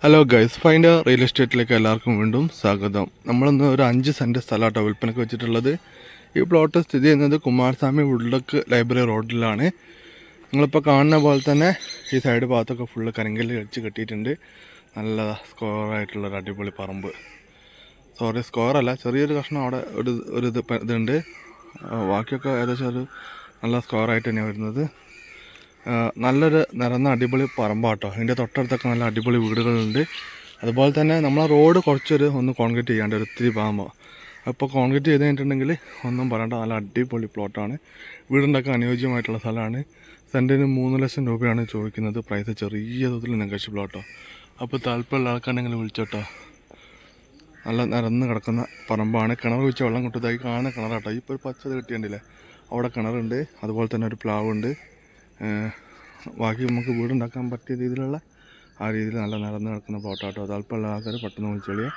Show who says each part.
Speaker 1: Hello guys, find real എസ്റ്റേറ്റിലേക്ക് എല്ലാവർക്കും വീണ്ടും സ്വാഗതം. നമ്മളിന്ന് ഒരു 5 സെൻറ്റ് സ്ഥലമാട്ടോ വിൽപ്പനയ്ക്ക് വെച്ചിട്ടുള്ളത്. ഈ പ്ലോട്ട് സ്ഥിതി ചെയ്യുന്നത് കുമാരസ്വാമി വുഡ്ലക്ക് ലൈബ്രറി റോഡിലാണ്. നിങ്ങളിപ്പോൾ കാണുന്ന പോലെ തന്നെ ഈ സൈഡ് ഭാഗത്തൊക്കെ ഫുള്ള് കരിങ്കല്ല് അടിച്ച് കെട്ടിയിട്ടുണ്ട്. നല്ല സ്ക്വയറായിട്ടുള്ളൊരു അടിപൊളി പറമ്പ്. സ്ക്വയറല്ല, ചെറിയൊരു കഷ്ണം അവിടെ ഇതുണ്ട്. ബാക്കിയൊക്കെ ഏകദേശം ഒരു നല്ല സ്ക്വയറായിട്ട് തന്നെയാണ് വരുന്നത്. നല്ലൊരു നിറന്ന അടിപൊളി പറമ്പാട്ടോ. ഇതിൻ്റെ തൊട്ടടുത്തൊക്കെ നല്ല അടിപൊളി വീടുകളുണ്ട്. അതുപോലെ തന്നെ നമ്മളെ റോഡ് ഒന്ന് കോൺക്രീറ്റ് ചെയ്യാണ്ട് ഒത്തിരി ഭാഗമാണ്. അപ്പോൾ കോൺക്രീറ്റ് ചെയ്ത് കഴിഞ്ഞിട്ടുണ്ടെങ്കിൽ ഒന്നും പറയണ്ട, നല്ല അടിപൊളി പ്ലോട്ടാണ്. വീടുണ്ടാക്കാൻ അനുയോജ്യമായിട്ടുള്ള സ്ഥലമാണ്. സെൻറ്റിന് 3 ലക്ഷം രൂപയാണ് ചോദിക്കുന്നത്. പ്രൈസ് ചെറിയ തോതിൽ നെഗോഷ്യബിൾ ആട്ടോ. അപ്പോൾ താല്പര്യമുള്ള ആൾക്കാരുണ്ടെങ്കിൽ വിളിച്ചോട്ടോ. നല്ല നിരന്ന് കിടക്കുന്ന പറമ്പാണ്. കിണർ വെച്ച് വെള്ളം കിട്ടുന്നതായി കാണുന്ന കിണറാട്ടോ. ഇപ്പോൾ ഒരു പച്ചത് കിട്ടിയിട്ടുണ്ടല്ലേ, അവിടെ കിണറുണ്ട്. അതുപോലെ തന്നെ ഒരു പ്ലാവുണ്ട്. ബാക്കി നമുക്ക് വീടുണ്ടാക്കാൻ പറ്റിയ രീതിയിലുള്ള ആ രീതിയിൽ നല്ല നിറഞ്ഞു കിടക്കുന്ന പ്ലോട്ടാട്ടോ. താല്പര്യമുള്ള ആൾക്കാർ പെട്ടെന്ന് വിളിച്ചോളിയാ.